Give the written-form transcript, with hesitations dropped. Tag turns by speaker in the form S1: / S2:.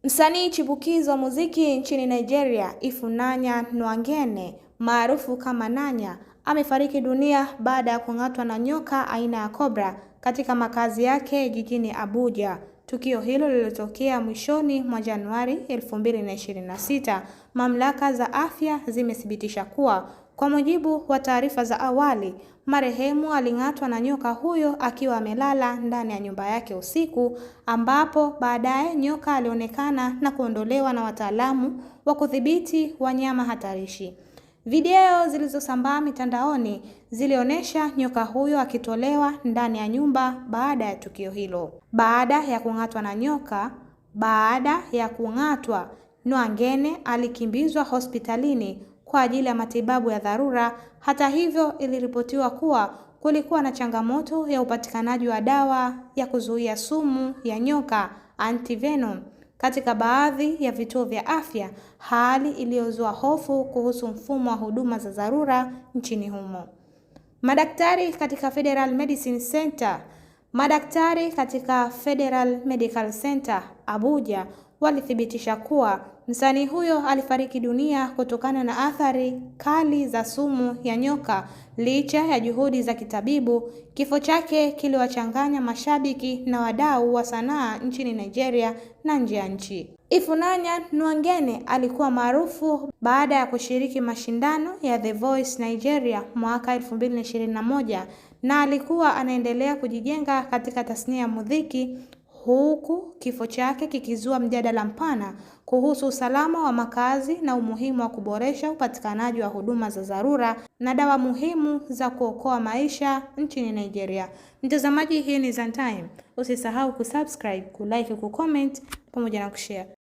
S1: Msanii chipukizi wa muziki nchini Nigeria, Ifunanya Nwangene maarufu kama Nanya amefariki dunia baada ya kung'atwa na nyoka aina ya cobra katika makazi yake jijini Abuja. Tukio hilo lilitokea mwishoni mwa Januari 2026. Mamlaka za afya zimethibitisha kuwa kwa mujibu wa taarifa za awali, marehemu aling'atwa na nyoka huyo akiwa amelala ndani ya nyumba yake usiku, ambapo baadaye nyoka alionekana na kuondolewa na wataalamu wa kudhibiti wanyama hatarishi. Video zilizosambaa mitandaoni zilionyesha nyoka huyo akitolewa ndani ya nyumba baada ya tukio hilo. Baada ya kung'atwa, Nwangene alikimbizwa hospitalini kwa ajili ya matibabu ya dharura. Hata hivyo, iliripotiwa kuwa kulikuwa na changamoto ya upatikanaji wa dawa ya kuzuia sumu ya nyoka antivenom katika baadhi ya vituo vya afya, hali iliyozua hofu kuhusu mfumo wa huduma za dharura nchini humo. Madaktari katika Federal Medical Center Abuja walithibitisha kuwa msanii huyo alifariki dunia kutokana na athari kali za sumu ya nyoka. Licha ya juhudi za kitabibu, kifo chake kiliwachanganya mashabiki na wadau wa sanaa nchini Nigeria na nje ya nchi. Ifunanya Nwangene alikuwa maarufu baada ya kushiriki mashindano ya The Voice Nigeria mwaka 2021 na alikuwa anaendelea kujijenga katika tasnia ya muziki, huku kifo chake kikizua mjadala mpana kuhusu usalama wa makazi na umuhimu wa kuboresha upatikanaji wa huduma za dharura na dawa muhimu za kuokoa maisha nchini Nigeria. Mtazamaji, hii ni Zantime. Usisahau kusubscribe, kulike, kucomment pamoja na kushare.